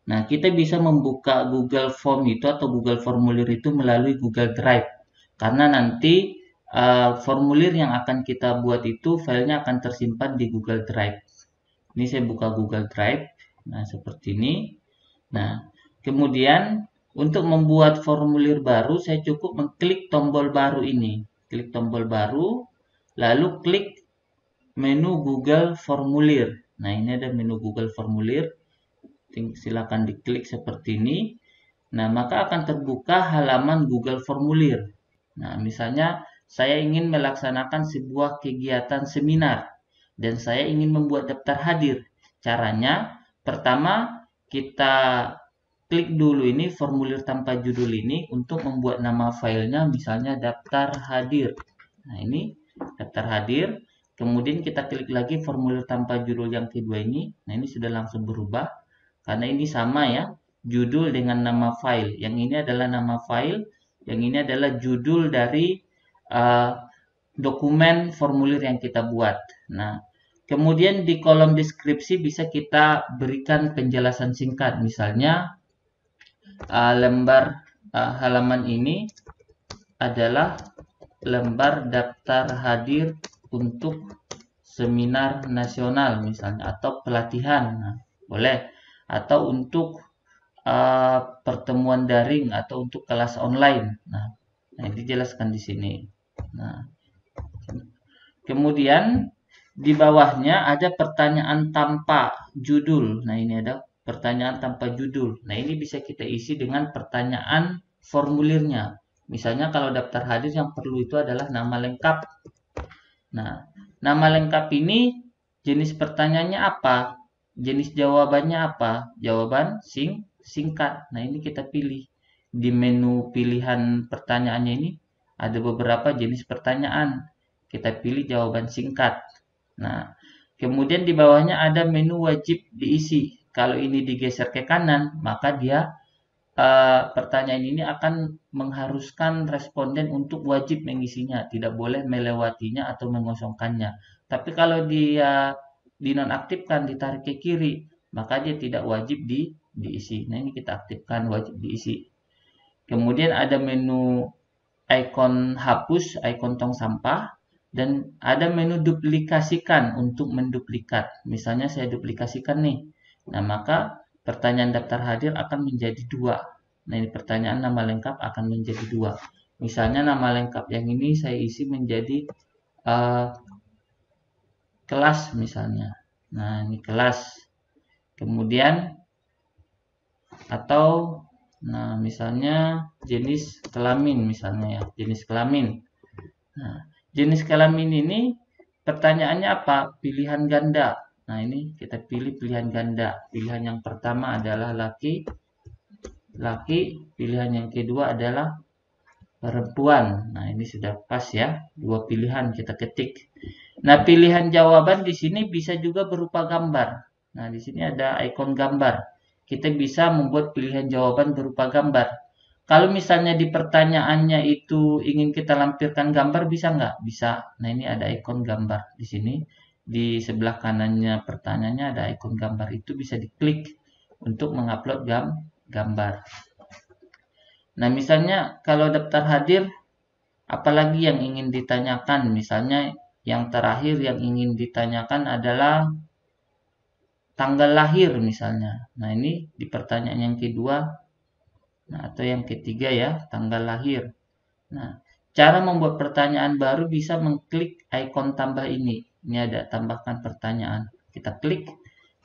Nah, kita bisa membuka Google Form itu atau Google Formulir itu melalui Google Drive. Karena nanti formulir yang akan kita buat itu filenya akan tersimpan di Google Drive. Ini saya buka Google Drive. Nah, seperti ini. Nah, kemudian untuk membuat formulir baru, saya cukup mengklik tombol baru ini. Klik tombol baru, lalu klik menu Google Formulir. Nah, ini ada menu Google Formulir. Silakan diklik seperti ini. Nah, maka akan terbuka halaman Google Formulir. Nah, misalnya saya ingin melaksanakan sebuah kegiatan seminar dan saya ingin membuat daftar hadir. Caranya, pertama kita klik dulu ini formulir tanpa judul ini untuk membuat nama filenya misalnya daftar hadir. Nah, ini daftar hadir. Kemudian kita klik lagi formulir tanpa judul yang kedua ini. Nah, ini sudah langsung berubah. Karena ini sama ya, judul dengan nama file. Yang ini adalah nama file, yang ini adalah judul dari uh, dokumen formulir yang kita buat. Nah, kemudian di kolom deskripsi bisa kita berikan penjelasan singkat. Misalnya, lembar halaman ini adalah lembar daftar hadir untuk seminar nasional misalnya atau pelatihan. Nah, boleh atau untuk pertemuan daring atau untuk kelas online. Nah, dijelaskan di sini. Nah, kemudian di bawahnya ada pertanyaan tanpa judul. Nah, ini ada pertanyaan tanpa judul. Nah, ini bisa kita isi dengan pertanyaan formulirnya. Misalnya kalau daftar hadir yang perlu itu adalah nama lengkap. Nah, nama lengkap ini jenis pertanyaannya apa? Jenis jawabannya apa? Jawaban singkat. Nah, ini kita pilih. Di menu pilihan pertanyaannya ini ada beberapa jenis pertanyaan. Kita pilih jawaban singkat. Nah, kemudian di bawahnya ada menu wajib diisi. Kalau ini digeser ke kanan, maka dia pertanyaan ini akan mengharuskan responden untuk wajib mengisinya, tidak boleh melewatinya atau mengosongkannya. Tapi kalau dia dinonaktifkan, ditarik ke kiri, maka dia tidak wajib diisi. Nah, ini kita aktifkan wajib diisi. Kemudian ada menu ikon hapus, ikon tong sampah, dan ada menu duplikasikan untuk menduplikat. Misalnya saya duplikasikan nih. Nah, maka pertanyaan daftar hadir akan menjadi dua. Nah, ini pertanyaan nama lengkap akan menjadi dua. Misalnya nama lengkap yang ini saya isi menjadi kelas misalnya. Nah, ini kelas. Kemudian atau misalnya jenis kelamin misalnya ya, jenis kelamin. Nah, jenis kelamin ini pertanyaannya apa? Pilihan ganda. Nah, ini kita pilih pilihan ganda. Pilihan yang pertama adalah laki, pilihan yang kedua adalah perempuan. Nah, ini sudah pas ya. Dua pilihan kita ketik. Nah, pilihan jawaban di sini bisa juga berupa gambar. Nah, di sini ada ikon gambar. Kita bisa membuat pilihan jawaban berupa gambar. Kalau misalnya di pertanyaannya itu ingin kita lampirkan gambar, bisa nggak? Bisa. Nah, ini ada ikon gambar di sini. Di sebelah kanannya pertanyaannya ada ikon gambar. Itu bisa diklik untuk mengupload gambar. Nah, misalnya kalau daftar hadir, apalagi yang ingin ditanyakan? Misalnya yang terakhir yang ingin ditanyakan adalah tanggal lahir misalnya. Nah, ini di pertanyaan yang kedua, nah, atau yang ketiga ya, tanggal lahir. Nah, cara membuat pertanyaan baru bisa mengklik ikon tambah ini. Ini ada tambahkan pertanyaan. Kita klik.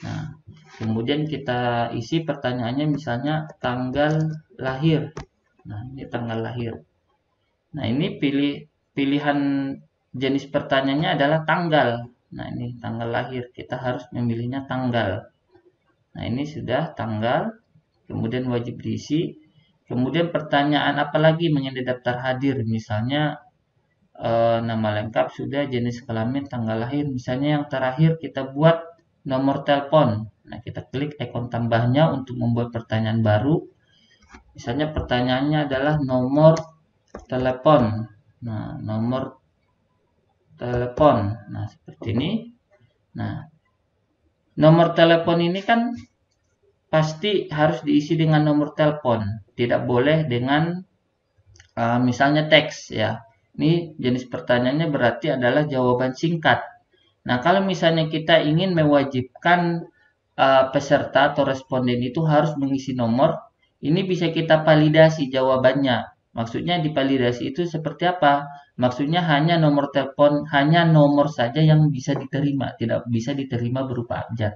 Nah, kemudian kita isi pertanyaannya misalnya tanggal lahir. Nah, ini tanggal lahir. Nah, ini pilihan jenis pertanyaannya adalah tanggal. Nah, ini tanggal lahir. Kita harus memilihnya tanggal. Nah, ini sudah tanggal. Kemudian wajib diisi. Kemudian pertanyaan apa lagi mengenai daftar hadir. Misalnya nama lengkap sudah, jenis kelamin, tanggal lahir. Misalnya yang terakhir kita buat nomor telepon. Nah, kita klik ikon tambahnya untuk membuat pertanyaan baru. Misalnya pertanyaannya adalah nomor telepon. Nah, nomor telepon. Nah, seperti ini. Nah, nomor telepon ini kan pasti harus diisi dengan nomor telepon, tidak boleh dengan misalnya teks ya. Ini jenis pertanyaannya berarti adalah jawaban singkat. Nah, kalau misalnya kita ingin mewajibkan peserta atau responden itu harus mengisi nomor, ini bisa kita validasi jawabannya. Maksudnya divalidasi itu seperti apa? Maksudnya hanya nomor telepon, hanya nomor saja yang bisa diterima, tidak bisa diterima berupa abjad.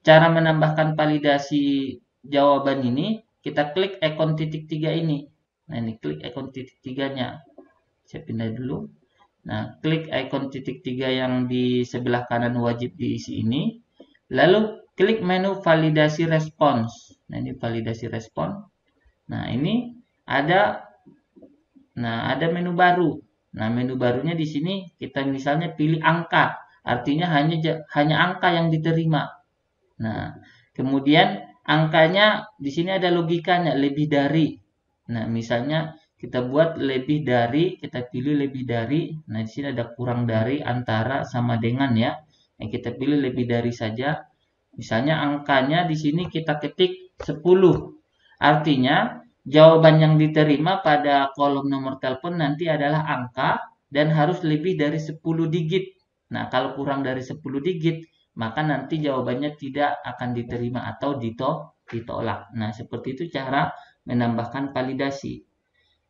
Cara menambahkan validasi jawaban ini, kita klik ikon titik 3 ini. Nah, ini klik ikon titik 3-nya. Saya pindah dulu. Nah, klik ikon titik 3 yang di sebelah kanan wajib diisi ini. Lalu klik menu validasi respons. Nah, ini validasi respon. Nah, ini ada ada menu baru. Nah, menu barunya di sini kita misalnya pilih angka. Artinya hanya angka yang diterima. Nah, kemudian angkanya di sini ada logikanya lebih dari. Nah, misalnya kita buat lebih dari, kita pilih lebih dari. Nah, di sini ada kurang dari, antara, sama dengan ya. Nah, kita pilih lebih dari saja. Misalnya angkanya di sini kita ketik 10. Artinya jawaban yang diterima pada kolom nomor telepon nanti adalah angka dan harus lebih dari 10 digit. Nah, kalau kurang dari 10 digit, maka nanti jawabannya tidak akan diterima atau ditolak. Nah, seperti itu cara menambahkan validasi.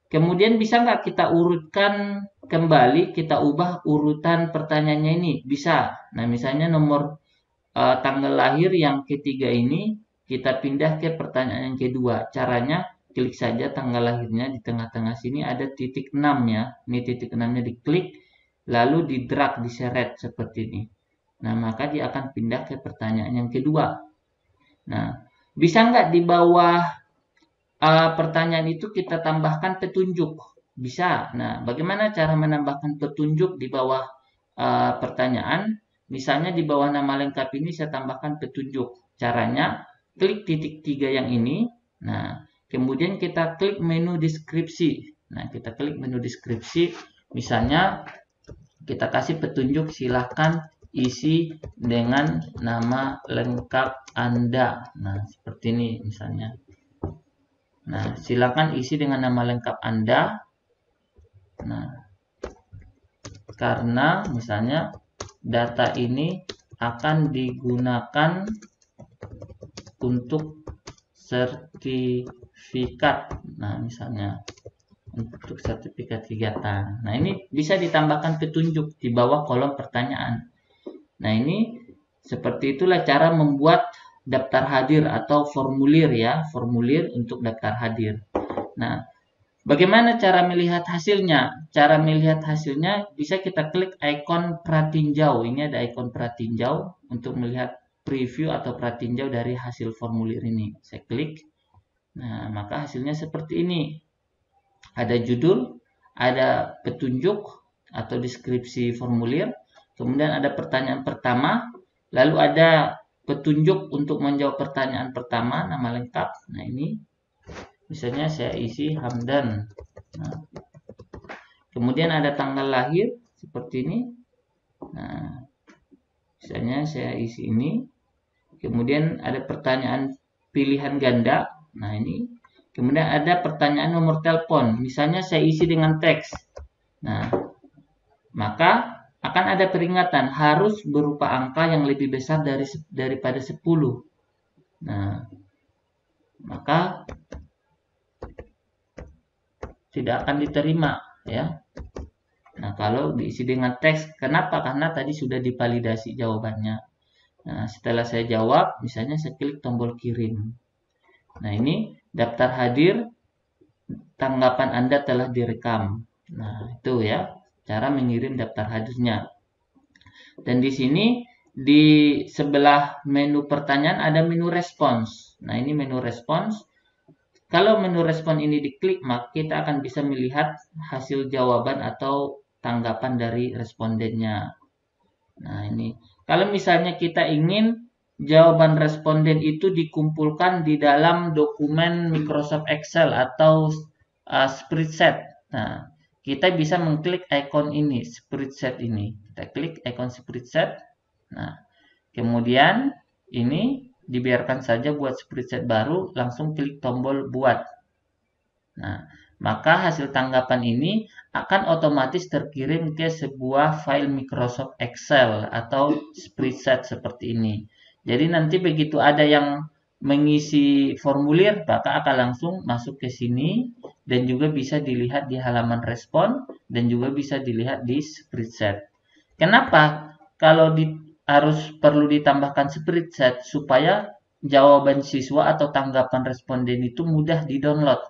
Kemudian bisa nggak kita urutkan kembali, kita ubah urutan pertanyaannya ini? Bisa. Nah, misalnya nomor tanggal lahir yang ketiga ini, kita pindah ke pertanyaan yang kedua. Caranya, klik saja tanggal lahirnya, di tengah-tengah sini ada titik 6 ya. Ini titik 6-nya diklik, lalu di drag, diseret seperti ini. Nah, maka dia akan pindah ke pertanyaan yang kedua. Nah, bisa nggak di bawah pertanyaan itu kita tambahkan petunjuk? Bisa. Nah, bagaimana cara menambahkan petunjuk di bawah pertanyaan? Misalnya di bawah nama lengkap ini saya tambahkan petunjuk. Caranya, klik titik 3 yang ini. Nah, kemudian kita klik menu deskripsi. Nah, kita klik menu deskripsi. Misalnya, kita kasih petunjuk, silahkan isi dengan nama lengkap Anda. Nah, seperti ini misalnya. Nah, silakan isi dengan nama lengkap Anda. Nah, karena misalnya data ini akan digunakan untuk sertifikat. Nah, misalnya untuk sertifikat kegiatan. Nah, ini bisa ditambahkan petunjuk di bawah kolom pertanyaan. Nah, ini seperti itulah cara membuat daftar hadir atau formulir ya, formulir untuk daftar hadir. Nah, bagaimana cara melihat hasilnya? Cara melihat hasilnya bisa kita klik ikon pratinjau. Ini ada ikon pratinjau untuk melihat preview atau pratinjau dari hasil formulir ini. Saya klik. Nah, maka hasilnya seperti ini. Ada judul, ada petunjuk atau deskripsi formulir, kemudian ada pertanyaan pertama, lalu ada petunjuk untuk menjawab pertanyaan pertama, nama lengkap. Nah, ini misalnya saya isi Hamdan. Nah, kemudian ada tanggal lahir seperti ini. Nah, misalnya saya isi ini. Kemudian ada pertanyaan pilihan ganda. Nah, ini. Kemudian ada pertanyaan nomor telepon. Misalnya saya isi dengan teks. Nah, maka akan ada peringatan harus berupa angka yang lebih besar daripada 10. Nah, maka tidak akan diterima ya. Nah, kalau diisi dengan teks, kenapa? Karena tadi sudah divalidasi jawabannya. Nah, setelah saya jawab, misalnya saya klik tombol kirim. Nah, ini daftar hadir, tanggapan Anda telah direkam. Nah, itu ya, cara mengirim daftar hadirnya. Dan di sini, di sebelah menu pertanyaan ada menu respons. Nah, ini menu respons. Kalau menu respon ini diklik, maka kita akan bisa melihat hasil jawaban atau tanggapan dari respondennya. Nah, ini. Kalau misalnya kita ingin jawaban responden itu dikumpulkan di dalam dokumen Microsoft Excel atau spreadsheet. Nah, kita bisa mengklik ikon ini, spreadsheet ini. Kita klik ikon spreadsheet. Nah, kemudian ini dibiarkan saja buat spreadsheet baru, langsung klik tombol buat. Nah, maka hasil tanggapan ini akan otomatis terkirim ke sebuah file Microsoft Excel atau spreadsheet seperti ini. Jadi nanti begitu ada yang mengisi formulir, maka akan langsung masuk ke sini dan juga bisa dilihat di halaman respon dan juga bisa dilihat di spreadsheet. Kenapa? Kalau harus perlu ditambahkan spreadsheet supaya jawaban siswa atau tanggapan responden itu mudah di-download.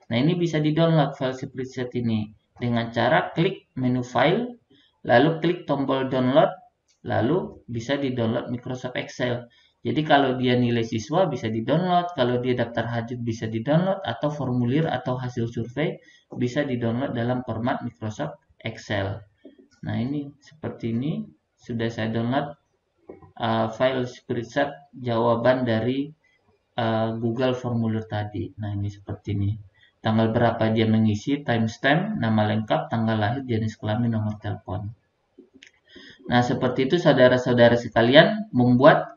Nah, ini bisa di-download file spreadsheet ini dengan cara klik menu file, lalu klik tombol download, lalu bisa di-download Microsoft Excel. Jadi kalau dia nilai siswa bisa di-download, kalau dia daftar hajut bisa di-download, atau formulir atau hasil survei bisa di-download dalam format Microsoft Excel. Nah, ini seperti ini sudah saya download file spreadsheet jawaban dari Google formulir tadi. Nah, ini seperti ini. Tanggal berapa dia mengisi, timestamp, nama lengkap, tanggal lahir, jenis kelamin, nomor telepon. Nah, seperti itu saudara-saudara sekalian membuat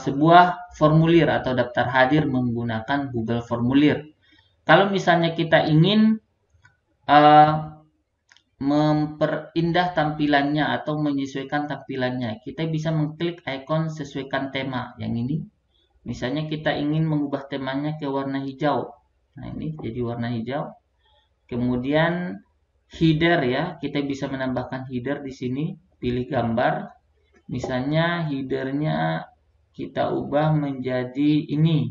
sebuah formulir atau daftar hadir menggunakan Google Formulir. Kalau misalnya kita ingin memperindah tampilannya atau menyesuaikan tampilannya, kita bisa mengklik ikon sesuaikan tema yang ini. Misalnya kita ingin mengubah temanya ke warna hijau. Nah, ini jadi warna hijau. Kemudian header ya, kita bisa menambahkan header di sini, pilih gambar. Misalnya headernya kita ubah menjadi ini.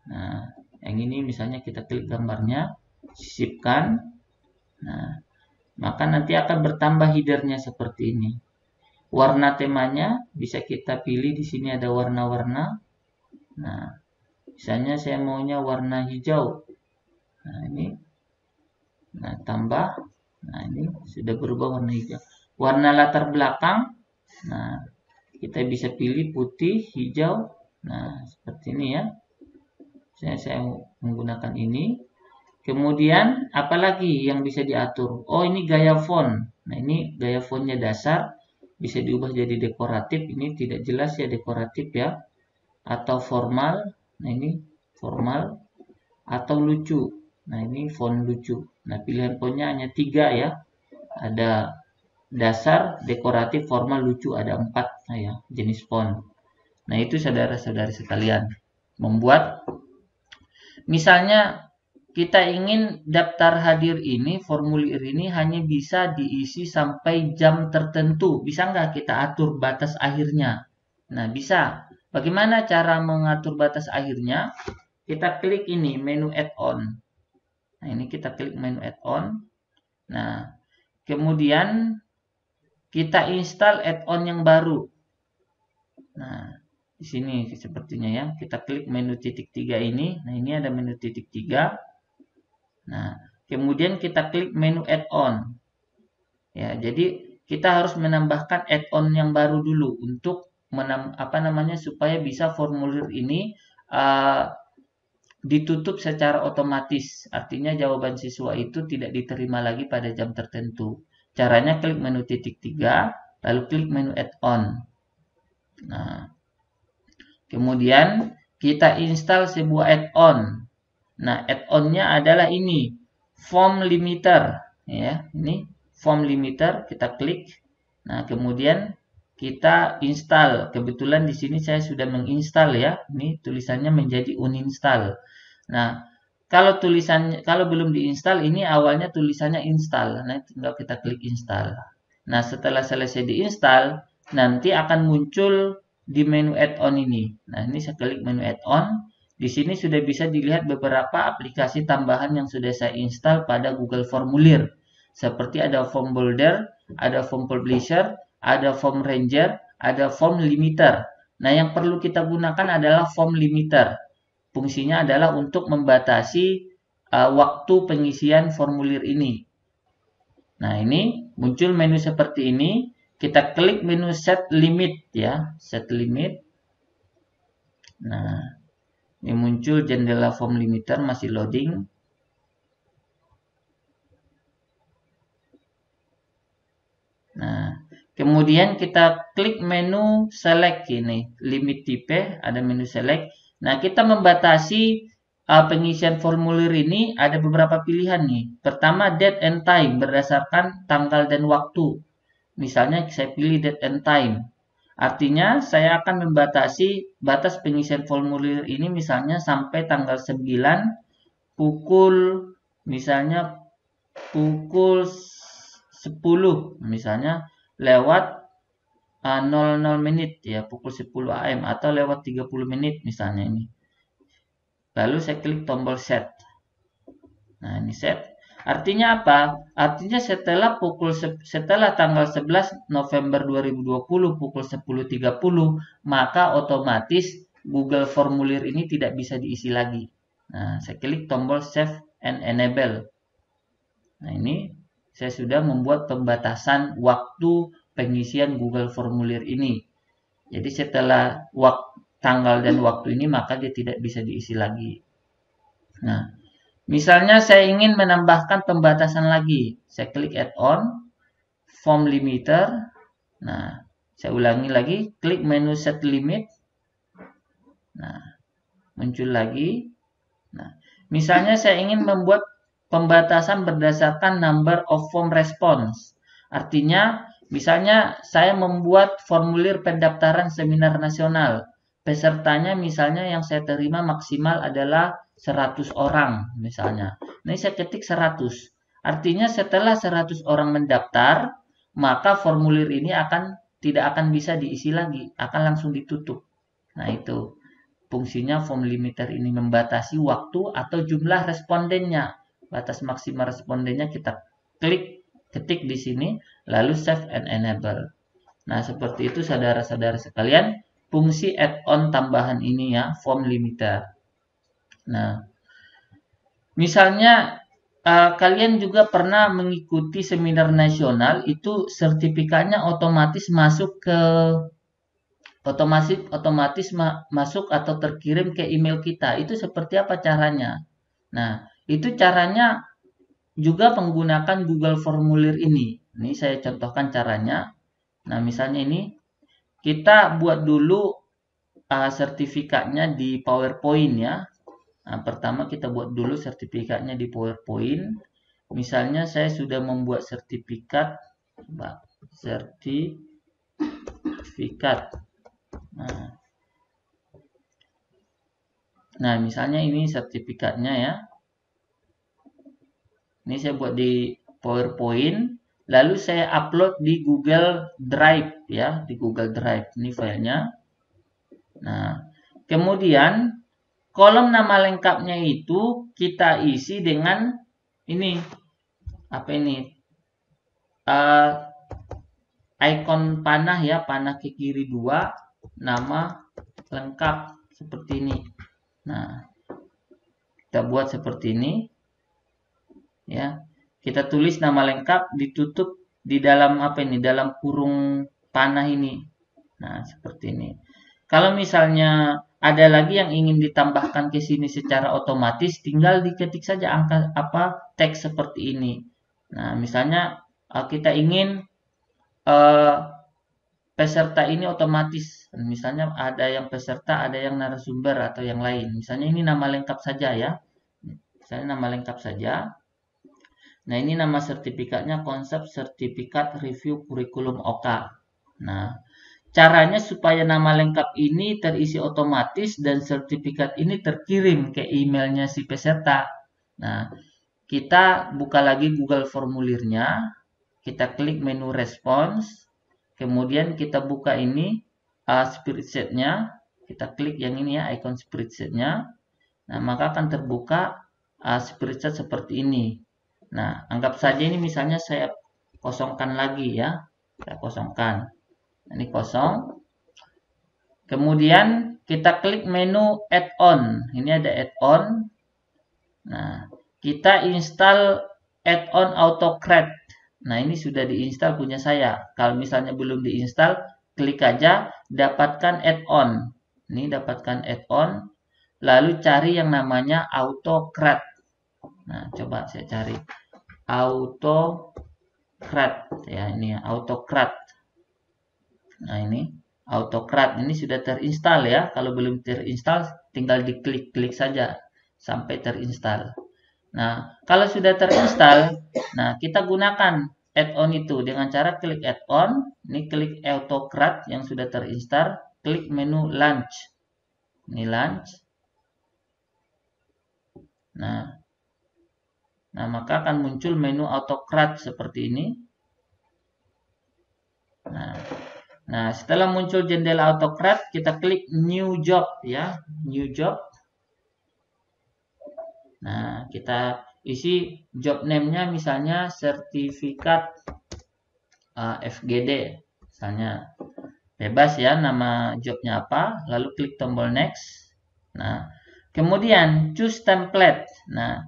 Nah, yang ini misalnya kita klik gambarnya, sisipkan. Nah, maka nanti akan bertambah headernya seperti ini. Warna temanya bisa kita pilih, di sini ada warna-warna. Nah, misalnya saya maunya warna hijau. Nah, ini. Nah, tambah. Nah, ini sudah berubah warna hijau. Warna latar belakang. Nah, kita bisa pilih putih, hijau. Nah, seperti ini ya. Saya menggunakan ini. Kemudian, apalagi yang bisa diatur? Oh, ini gaya font. Nah, ini gaya fontnya dasar. Bisa diubah jadi dekoratif. Ini tidak jelas ya, dekoratif ya. Atau formal. Nah, ini formal. Atau lucu. Nah, ini font lucu. Nah, pilihan fontnya hanya 3 ya. Ada dasar, dekoratif, formal, lucu. Ada 4 ya, jenis font. Nah, itu saudara-saudari sekalian. Membuat, misalnya kita ingin daftar hadir ini, formulir ini hanya bisa diisi sampai jam tertentu. Bisa nggak kita atur batas akhirnya? Nah, bisa. Bagaimana cara mengatur batas akhirnya? Kita klik ini, menu add-on. Nah, ini kita klik menu add-on. Nah, kemudian kita install add-on yang baru. Nah, di sini sepertinya ya. Kita klik menu titik 3 ini. Nah, ini ada menu titik 3. Nah, kemudian kita klik menu add-on. Ya, jadi kita harus menambahkan add-on yang baru dulu untuk supaya bisa formulir ini ditutup secara otomatis. Artinya jawaban siswa itu tidak diterima lagi pada jam tertentu. Caranya klik menu titik 3, lalu klik menu add-on. Nah, kemudian kita install sebuah add-on. Nah, add-on-nya adalah ini, form limiter. Ya, ini form limiter, kita klik. Nah, kemudian kita install. Kebetulan di sini saya sudah menginstal ya. Ini tulisannya menjadi uninstall. Nah, kalau belum diinstal, ini awalnya tulisannya install. Nah, tinggal kita klik install. Nah, setelah selesai diinstal, nanti akan muncul di menu add-on ini. Nah, ini saya klik menu add-on. Di sini sudah bisa dilihat beberapa aplikasi tambahan yang sudah saya install pada Google Formulir. Seperti ada Form Builder, ada Form Publisher, ada Form Ranger, ada Form Limiter. Nah, yang perlu kita gunakan adalah Form Limiter. Fungsinya adalah untuk membatasi waktu pengisian formulir ini. Nah, ini muncul menu seperti ini. Kita klik menu set limit ya, set limit. Nah, ini muncul jendela form limiter, masih loading. Nah, Kemudian kita klik menu select ini, limit type, ada menu select. Nah, kita membatasi pengisian formulir ini ada beberapa pilihan nih. Pertama, date and time berdasarkan tanggal dan waktu. Misalnya saya pilih date and time. Artinya saya akan membatasi batas pengisian formulir ini misalnya sampai tanggal 9 pukul misalnya pukul 10 misalnya lewat 00 menit ya, pukul 10 AM atau lewat 30 menit misalnya ini. Lalu saya klik tombol set. Nah, ini set. Artinya apa? Artinya setelah tanggal 11 November 2020 pukul 10.30, maka otomatis Google formulir ini tidak bisa diisi lagi. Nah, saya klik tombol save and enable. Nah, ini saya sudah membuat pembatasan waktu pengisian Google formulir ini. Jadi setelah tanggal dan waktu ini maka dia tidak bisa diisi lagi. Nah, misalnya saya ingin menambahkan pembatasan lagi. Saya klik add-on, form limiter. Nah, saya ulangi lagi, klik menu set limit. Nah, muncul lagi. Nah, misalnya saya ingin membuat pembatasan berdasarkan number of form response. Artinya, misalnya saya membuat formulir pendaftaran seminar nasional. Pesertanya misalnya yang saya terima maksimal adalah 100 orang misalnya. Ini saya ketik 100. Artinya setelah 100 orang mendaftar, maka formulir ini tidak akan bisa diisi lagi, akan langsung ditutup. Nah, itu. Fungsinya form limiter ini membatasi waktu atau jumlah respondennya. Batas maksimal respondennya kita ketik di sini, lalu save and enable. Nah, seperti itu saudara-saudara sekalian, fungsi add-on tambahan ini ya, form limiter. Nah, misalnya kalian juga pernah mengikuti seminar nasional, itu sertifikatnya otomatis masuk ke otomatis masuk atau terkirim ke email kita. Itu seperti apa caranya? Nah, itu caranya juga menggunakan Google Formulir ini. Ini saya contohkan caranya. Nah, misalnya ini kita buat dulu sertifikatnya di PowerPoint ya. Nah, pertama kita buat dulu sertifikatnya di PowerPoint. Misalnya saya sudah membuat sertifikat. Coba, sertifikat. Nah, misalnya ini sertifikatnya ya. Ini saya buat di PowerPoint, lalu saya upload di Google Drive ya, di Google Drive. Ini filenya. Nah, kemudian kolom nama lengkapnya itu kita isi dengan ini. Apa ini? Icon panah ya, panah ke kiri 2, nama lengkap seperti ini. Nah, kita buat seperti ini. Ya, kita tulis nama lengkap, ditutup di dalam apa ini? Dalam kurung panah ini. Nah, seperti ini. Kalau misalnya ada lagi yang ingin ditambahkan ke sini secara otomatis, tinggal diketik saja angka teks seperti ini. Nah, misalnya kita ingin peserta ini otomatis, misalnya ada yang peserta, ada yang narasumber atau yang lain. Misalnya ini nama lengkap saja ya. Misalnya nama lengkap saja. Nah, ini nama sertifikatnya konsep sertifikat review kurikulum OK. Nah, caranya supaya nama lengkap ini terisi otomatis dan sertifikat ini terkirim ke emailnya si peserta. Nah, kita buka lagi Google formulirnya, kita klik menu response, kemudian kita buka ini spreadsheet-nya, kita klik yang ini ya, icon spreadsheet-nya. Nah, maka akan terbuka spreadsheet seperti ini. Nah, anggap saja ini misalnya saya kosongkan lagi ya. Saya kosongkan. Ini kosong. Kemudian kita klik menu add-on. Ini ada add-on. Nah, kita install add-on AutoCAD. Nah, ini sudah diinstal punya saya. Kalau misalnya belum diinstal, klik aja dapatkan add-on. Ini dapatkan add-on. Lalu cari yang namanya AutoCAD. Nah, coba saya cari AutoCAD ya, ini ya, AutoCAD. Nah, ini Autocrat ini sudah terinstall ya. Kalau belum terinstall, tinggal diklik-klik saja sampai terinstall. Nah, kalau sudah terinstall, nah kita gunakan add-on itu dengan cara klik add-on, ini klik Autocrat yang sudah terinstall, klik menu launch. Ini launch. Nah, maka akan muncul menu Autocrat seperti ini. Nah, setelah muncul jendela Autocrat, kita klik New Job ya, New Job. Nah, kita isi job name-nya misalnya sertifikat FGD, misalnya bebas ya nama jobnya apa. Lalu klik tombol next. Nah, kemudian choose template. Nah,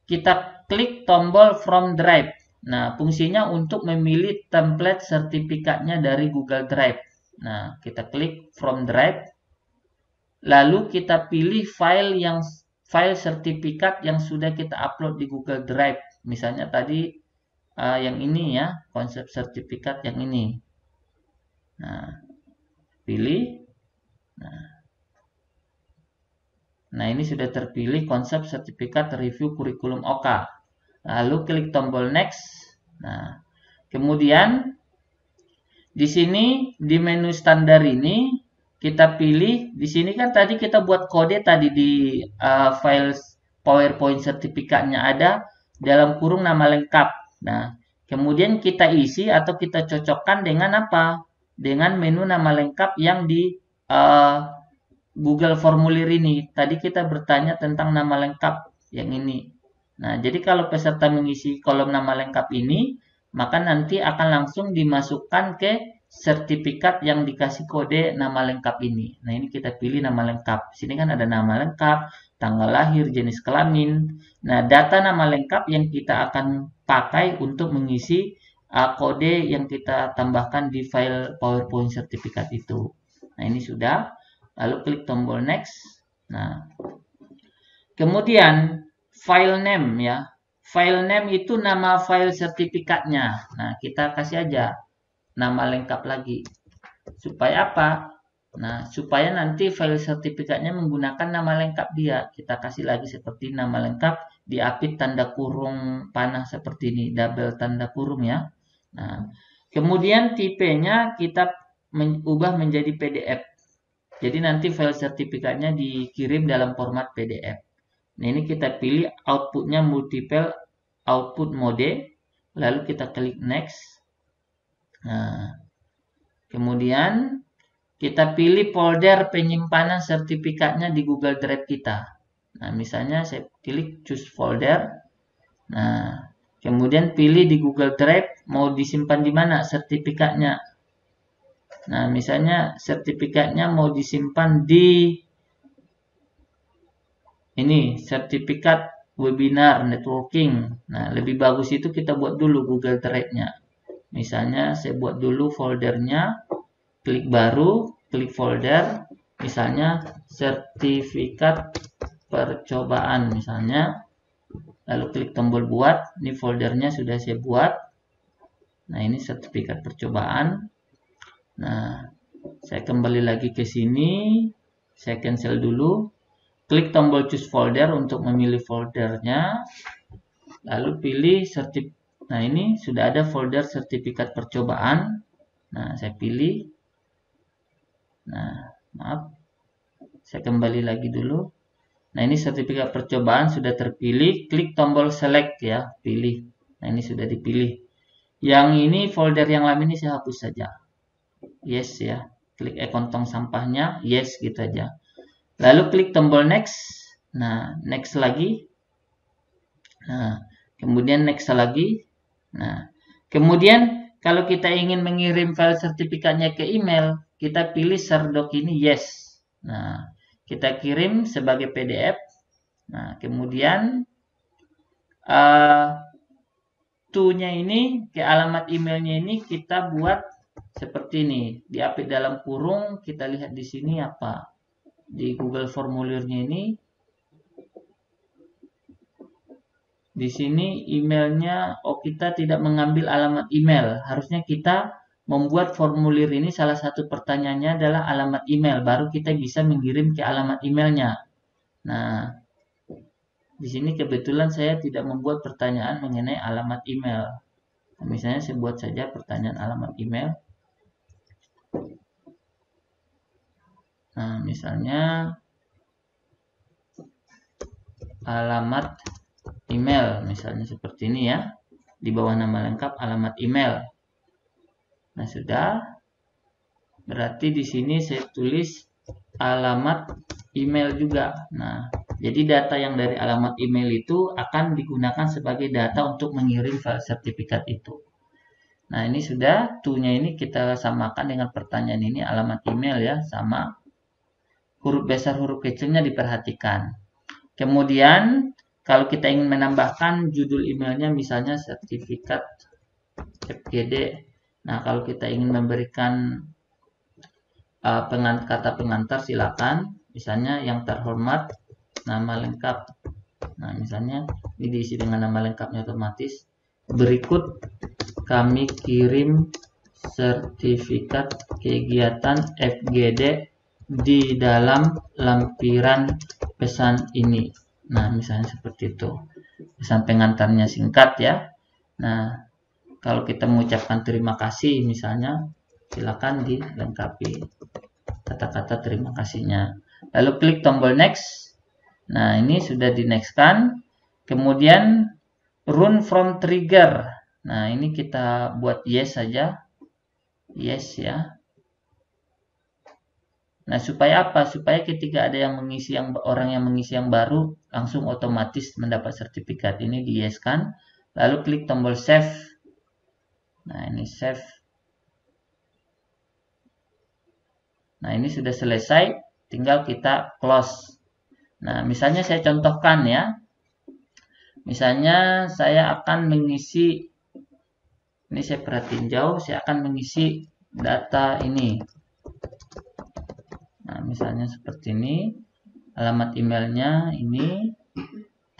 kita klik tombol from drive. Nah, fungsinya untuk memilih template sertifikatnya dari Google Drive. Nah, kita klik from drive. Lalu kita pilih file sertifikat yang sudah kita upload di Google Drive. Misalnya tadi yang ini ya, konsep sertifikat yang ini. Nah, pilih. Nah, ini sudah terpilih konsep sertifikat review kurikulum OK. Lalu klik tombol next. Nah, kemudian di sini di menu standar ini kita pilih, di sini kan tadi kita buat kode tadi di file PowerPoint sertifikatnya ada dalam kurung nama lengkap. Nah, kemudian kita isi atau kita cocokkan dengan apa? Dengan menu nama lengkap yang di Google Formulir ini. Tadi kita bertanya tentang nama lengkap yang ini. Nah, jadi kalau peserta mengisi kolom nama lengkap ini, maka nanti akan langsung dimasukkan ke sertifikat yang dikasih kode nama lengkap ini. Nah, ini kita pilih nama lengkap. Sini kan ada nama lengkap, tanggal lahir, jenis kelamin. Nah, data nama lengkap yang kita akan pakai untuk mengisi kode yang kita tambahkan di file PowerPoint sertifikat itu. Nah, ini sudah. Lalu klik tombol next. Nah, kemudian file name ya. File name itu nama file sertifikatnya. Nah, kita kasih aja nama lengkap lagi. Supaya apa? Nah, supaya nanti file sertifikatnya menggunakan nama lengkap dia. Kita kasih lagi seperti nama lengkap, diapit tanda kurung panah seperti ini, double tanda kurung ya. Nah, kemudian tipenya kita ubah menjadi PDF. Jadi nanti file sertifikatnya dikirim dalam format PDF. Nah, ini kita pilih outputnya multiple output mode. Lalu kita klik next. Nah, kemudian kita pilih folder penyimpanan sertifikatnya di Google Drive kita. Nah, misalnya saya klik choose folder. Nah, kemudian pilih di Google Drive mau disimpan di mana sertifikatnya. Nah, misalnya sertifikatnya mau disimpan di ini, sertifikat webinar networking. Nah, lebih bagus itu kita buat dulu Google Drive-nya. Misalnya saya buat dulu foldernya, klik baru, klik folder, misalnya sertifikat percobaan misalnya. Lalu klik tombol buat, ini foldernya sudah saya buat. Nah, ini sertifikat percobaan. Nah, saya kembali lagi ke sini, saya cancel dulu, klik tombol choose folder untuk memilih foldernya, lalu pilih nah ini sudah ada folder sertifikat percobaan. Nah, saya pilih. Nah, maaf, saya kembali lagi dulu. Nah, ini sertifikat percobaan sudah terpilih, klik tombol select ya, pilih. Nah, ini sudah dipilih. Yang ini folder yang lama ini saya hapus saja. Yes ya, klik ikon tong sampahnya, yes gitu aja. Lalu klik tombol next. Nah, next lagi. Nah, kemudian next lagi. Nah, kemudian kalau kita ingin mengirim file sertifikatnya ke email, kita pilih share doc ini yes. Nah, kita kirim sebagai PDF. Nah, kemudian to-nya ini ke alamat emailnya ini kita buat seperti ini, diapit dalam kurung. Kita lihat di sini apa di Google Formulirnya ini. Di sini emailnya, kita tidak mengambil alamat email. Harusnya kita membuat formulir ini salah satu pertanyaannya adalah alamat email. Baru kita bisa mengirim ke alamat emailnya. Nah, di sini kebetulan saya tidak membuat pertanyaan mengenai alamat email. Nah, misalnya saya buat saja pertanyaan alamat email. Nah, misalnya alamat email, misalnya seperti ini ya. Di bawah nama lengkap alamat email. Nah, sudah. Berarti di sini saya tulis alamat email juga. Nah, jadi data yang dari alamat email itu akan digunakan sebagai data untuk mengirim file sertifikat itu. Nah, ini sudah, to-nya ini kita samakan dengan pertanyaan ini, alamat email ya, sama. Huruf besar, huruf kecilnya diperhatikan. Kemudian, kalau kita ingin menambahkan judul emailnya, misalnya sertifikat FGD. Nah, kalau kita ingin memberikan kata pengantar, silakan. Misalnya yang terhormat, nama lengkap. Nah, misalnya ini diisi dengan nama lengkapnya otomatis. Berikut kami kirim sertifikat kegiatan FGD di dalam lampiran pesan ini. Nah, misalnya seperti itu. Pesan pengantarnya singkat ya. Nah, kalau kita mengucapkan terima kasih misalnya, silakan dilengkapi kata-kata terima kasihnya. Lalu klik tombol next. Nah, ini sudah di next kan. Kemudian run from trigger. Nah, ini kita buat yes saja. Yes ya. Nah, supaya apa? Supaya ketika ada yang mengisi orang yang mengisi yang baru langsung otomatis mendapat sertifikat. Ini di yes kan. Lalu klik tombol save. Nah, ini save. Nah, ini sudah selesai, tinggal kita close. Nah, misalnya saya contohkan ya. Misalnya saya akan mengisi, ini saya perhatiin jauh, saya akan mengisi data ini. Nah, misalnya seperti ini, alamat emailnya ini,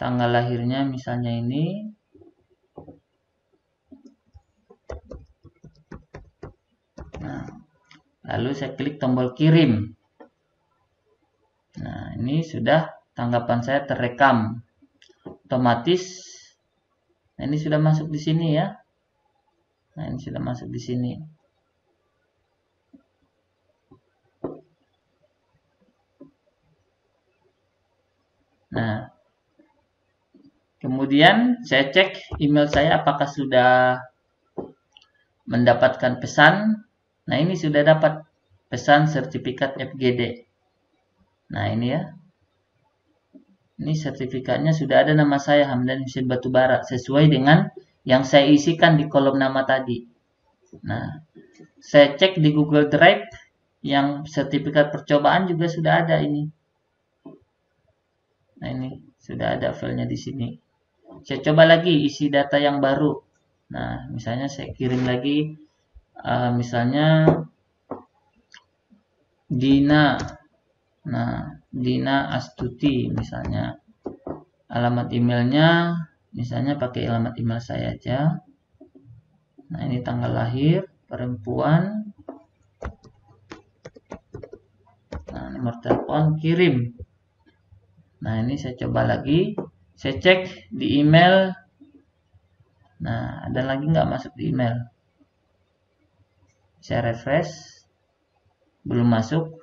tanggal lahirnya misalnya ini. Nah, lalu saya klik tombol kirim. Nah, ini sudah tanggapan saya terekam. Otomatis. Nah, ini sudah masuk di sini ya. Nah, ini sudah masuk di sini. Nah, kemudian saya cek email saya apakah sudah mendapatkan pesan. Nah, ini sudah dapat pesan sertifikat FGD. Nah, ini ya. Ini sertifikatnya sudah ada nama saya, Hamdan Husein Batubara, sesuai dengan yang saya isikan di kolom nama tadi. Nah, saya cek di Google Drive, yang sertifikat percobaan juga sudah ada ini. Nah, ini sudah ada filenya di sini. Saya coba lagi isi data yang baru. Nah, misalnya saya kirim lagi, misalnya Dina. Nah, Dina Astuti misalnya. Alamat emailnya misalnya pakai alamat email saya aja. Nah, ini tanggal lahir, perempuan. Nah, nomor telepon, kirim. Nah, ini saya coba lagi. Saya cek di email. Nah, ada lagi nggak masuk di email? Saya refresh. Belum masuk.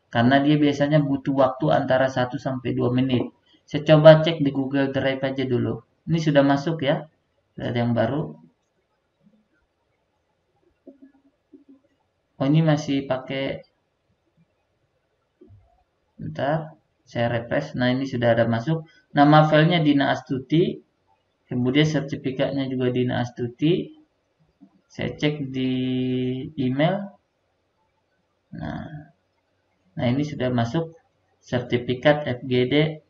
Karena dia biasanya butuh waktu antara 1 sampai 2 menit. Saya coba cek di Google Drive aja dulu. Ini sudah masuk ya. Sudah ada yang baru. Oh, ini masih pakai. Bentar. Saya refresh. Nah, ini sudah ada masuk. Nama filenya Dina Astuti. Kemudian sertifikatnya juga Dina Astuti. Saya cek di email. Nah, ini sudah masuk sertifikat FGD.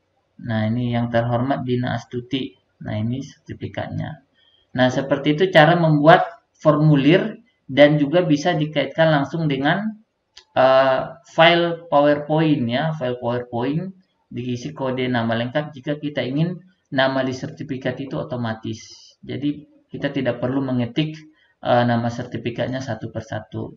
Nah, ini yang terhormat Dina Astuti. Nah, ini sertifikatnya. Nah, seperti itu cara membuat formulir dan juga bisa dikaitkan langsung dengan file PowerPoint ya. File PowerPoint diisi kode nama lengkap jika kita ingin nama di sertifikat itu otomatis. Jadi, kita tidak perlu mengetik nama sertifikatnya satu persatu.